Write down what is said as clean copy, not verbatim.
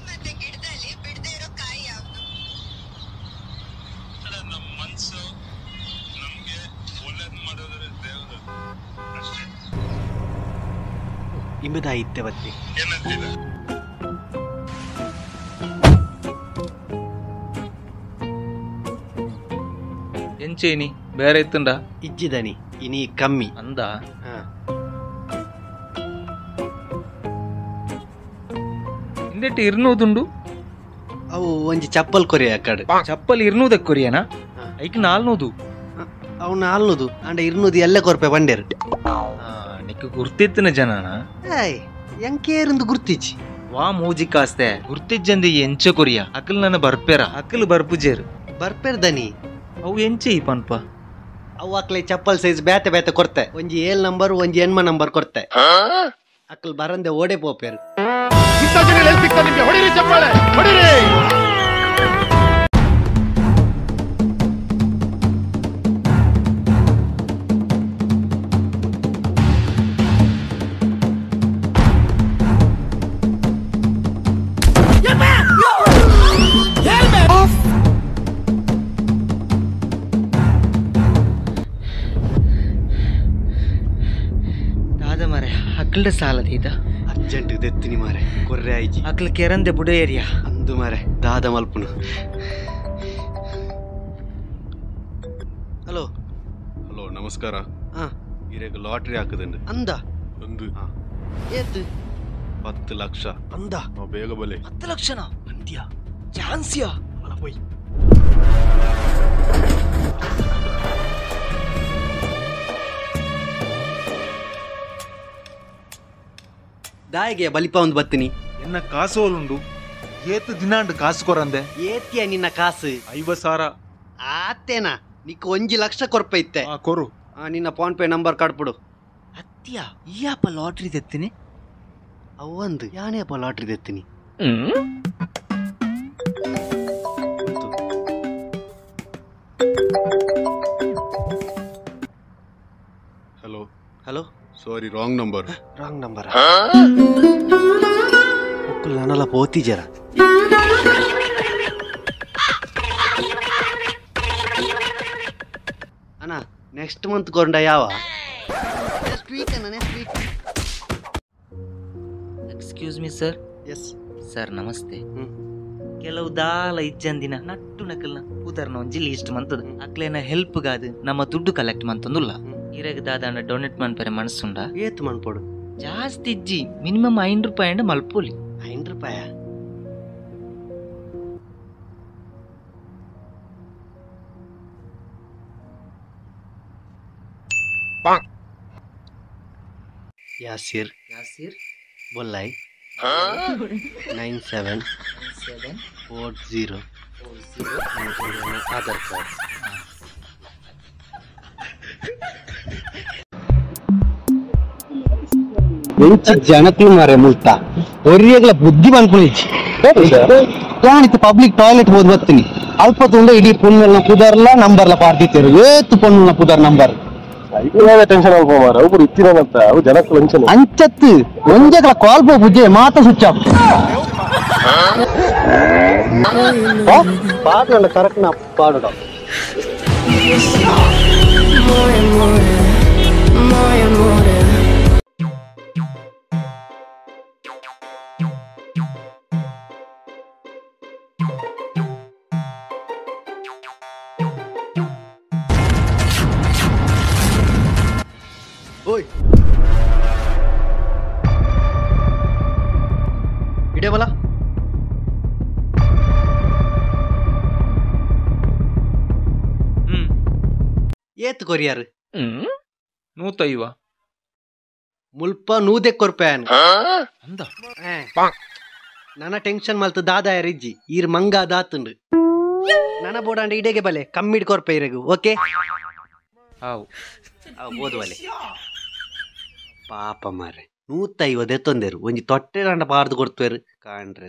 ಮತ್ತೆ ಗಿಡದಲ್ಲಿ ಬಿಡದೆ ಇರೋ ಕಾಯಿ ಯಾವುದು? ನಮ್ಮ ಮನಸ್ಸು ನಮ್ಗೆ ಒಳ್ಳೇದ್ ಮಾಡೋದ್ರೆ ದೇವರು ಅಷ್ಟೇ. ನಿಮ್ಮದಾಯಿತ್ತೆ ಬತ್ತಿ ಏನಂತಿದೆ? ಎಂಚೇನಿ ಬೇರೆ ಇತ್ತಂಡ ಇಜ್ಜಿದನಿ ಇನಿ ಕಮ್ಮಿ ಅಂದ ಇಂದೆಟ್ಟು ಇರ್ನೂದುಂಡು ಅವು ಒಂಜಿ ಚಪ್ಪಲ್ ಕೊರಿಯ ಕಡೆ ಚಪ್ಪಲ್ ಇರ್ನೂದ ಕೊರಿಯನ ಐಕ್ ನಾಲ್ನೂದು ಅವು ನಾಲ್ನೂದು ಅಂಡ ಇರ್ನೂದು ಎಲ್ಲ ಕೊರ್ಪೆ ಬಂಡೇರು ನಿಕ್ ಗುರ್ತಿತ್ತಿನ ಜನನ ಏಯ್ ಎಂಕೇರಿಂದು ಗುರ್ತಿಚ್ಚಿ ವಾ ಮೂಜಿ ಕಾಸ್ತೆ ಗುರ್ತಿಜ್ಜಂದಿ ಎಂಚ ಕೊರಿಯ ಅಕಲ್ ನನ್ನ ಬರ್ಪೆರ ಅಕಲ್ ಬರ್ಪುಜೇರು ಬರ್ಪೇರ್ ದನಿ ಅವು ಎಂಚೆ ಈ ಪನ್ಪ ಅವು ಅಕ್ಲೆ ಚಪ್ಪಲ್ ಸೈಜ್ ಬ್ಯಾತೆ ಬ್ಯಾತೆ ಕೊರ್ತೆ ಒಂಜಿ 7 ನಂಬರ್ ಒಂಜಿ ಎಣ್ಮ ನಂಬರ್ ಕೊರ್ತೆ ಅಕ್ಕಲ್ ಬರಂದೆ ಓಡೆ ಪೋಪೇರು ಹೊಡಿರಿ ಚಪ್ಪಾಳೆ ಹೊಡಿರಿ. ದಾದ ಮರೆ ಅಕಲ್ಡ ಸಾಲದ ಇದ ಅರ್ಜೆಂಟ್ ದೆತ್ತಿನಿ ಮಾರೆ ಕೊರ್ರೆ ಆಯ್ಜಿ ಅಕಲ್ ಕೆರಂದೆ ಬುಡ ಏರಿಯಾ ಅಂದು ಮಾರೆ ದಾದ ಮಲ್ಪುನು. ಹಲೋ ಹಲೋ ನಮಸ್ಕಾರ. ಹಾ ಇರೆಗ್ ಲಾಟ್ರಿ ಹಾಕದಂಡು ಅಂದ ಒಂದು ಏತ್ 10 ಲಕ್ಷ ಅಂದ ನಾವು ಬೇಗ ಬಲೆ 10 ಲಕ್ಷನ ಅಂದ್ಯ ಚಾನ್ಸಿಯಾ ಅಲ್ಲ ಹೋಯ್ ದಾಯಿಗೆ ಬಲಿಪ ಒಂದು ಬತ್ತೀನಿ ಎನ್ನ ಕಾಸೋಲುಂಡು ಏತ್ ದಿನಾಂಡ್ ಕಾಸು ಕೊರಂದೆ ಏತಿಯ ನಿನ್ನ ಕಾಸು 50,000 ಆತೇನಾ ನಿಕ್ 1 ಲಕ್ಷ ಕೊರ್ಪೆ ಇತ್ತೆ ಕೊರು. ನಿನ್ನ ಫೋನ್ ಪೇ ನಂಬರ್ ಕಟ್ಬಿಡು. ಅತ್ಯ ಈ ಅಪ್ಪ ಲಾಟ್ರಿ ತೆತ್ತಿನಿ ಅವಂದು ಯಾನೇ ಅಪ್ಪ ಲಾಟ್ರಿ ತೆತ್ತೀನಿ. Hello hello sorry wrong number. Wrong number ಒಕ್ಕಲ್ ನಾನೆಲ್ಲ ಪೋತಿ ಜರ ಅಣ್ಣ ನೆಕ್ಸ್ಟ್ ಮಂತ್ ಕೊಂಡ ಯಾವ ನೆಕ್ಸ್ಟ್ ವೀಕ್ ಅಣ್ಣ next week. Excuse me sir. Yes sir ನಮಸ್ತೆ. ಕೆಲವು ದಾಲ ಇಜ್ಜಂದಿನ ನಟ್ಟು ನಕಲ್ನ ಉದಾಹರಣೆ ಒಂಜಿ ಲೀಸ್ಟ್ ಮಂತದ ಅಕ್ಲೇನ ಹೆಲ್ಪ್ ಗಾದು ನಮ್ಮ ದುಡ್ಡು ಕಲೆಕ್ಟ್ ಮಂತಂದುಲ್ಲ ಇರೆಗ್ ದಾದಾಂಡ ಡೊನೇಟ್ ಮನ್ಪರೆ ಮನಸ್ಸುಂಡ ಏತ್ ಮನ್ಪೊಡು ಜಾಸ್ತಿ ಇಜ್ಜಿ ಮಿನಿಮಮ್ 5 ರೂಪಾಯಿ ಅಂಡ ಮಲ್ಪೋಲಿ. 5 ರೂಪಾಯ ಯಾಸಿರ್ ಯಾಸಿರ್ बोलाई 9740 आधार कार्ड. ಜನಕ್ಕೂ ಮಾರೆ ಮುಲ್ತಾ ಒರಿಯಗಳ ಬುದ್ಧಿ ಬಂದ್ಕೊಂಡಿಚ್ಚಿ ಯಾನಿತ್ತು ಪಬ್ಲಿಕ್ ಟಾಯ್ಲೆಟ್ ಹೋದ್ ಬರ್ತೀನಿ ಅಲ್ಪ ತುಂಡ ಇಡೀ ಪುಣ್ಯಲ್ನ ಪುದರ್ಲ ನಂಬರ್ಲ ಪಾರ್ಟಿತ್ತೇರು ಏತು ಪೊಣ್ಣುಲ್ನ ಪುದರ್ ನಂಬರ್ ಟೆನ್ಷನ್ ಅಲ್ಪಮಾರ ಒಬ್ರು ಇತ್ತಿರಂತ ಅವು ಜನಕ್ಕೆ ವಂಚನೆ ಅಂಚತ್ತು ಒಂಜಗಳ ಕಾಲ್ ಪೋ ಪೂಜೆ ಮಾತ ಸ್ವಿಚ್ ಆಫ್ ಪಾಡ ಕರೆಕ್ಟ್ ನಾ ಪಾಡುಡ ಓಯ್ ಇಡೇವಲ್ಲ ಏತ್ ಕೊರಿಯಾರು 150 ಮುಲ್ಪ ನೂದೆ ಕೊರ್ಪೆನ್ ಅಂದ ನನ್ನ ಟೆನ್ಷನ್ ಮಲ್ತು ದಾದಾಯ ರಿಜ್ಜಿ ಈರ್ ಮಂಗ ದಾತುಂಡು ನನ್ನ ಬೋಡಾಂಡ ಇಡೆಗೆ ಬಲೆ ಕಮ್ಮಿಡ್ ಕೊರ್ಪೆ ಇರೆಗು ಓಕೆ ಹಾವು ಓದುವಲೆ ಪಾಪ ಮಾರೆ 150 ಎತ್ತೊಂದೇರು ಒಂಜಿ ತೊಟ್ಟೆ ರಂಡ ಪಾರ್ದು ಕೊಡ್ತೇರು ಕಾಣ್ರೆ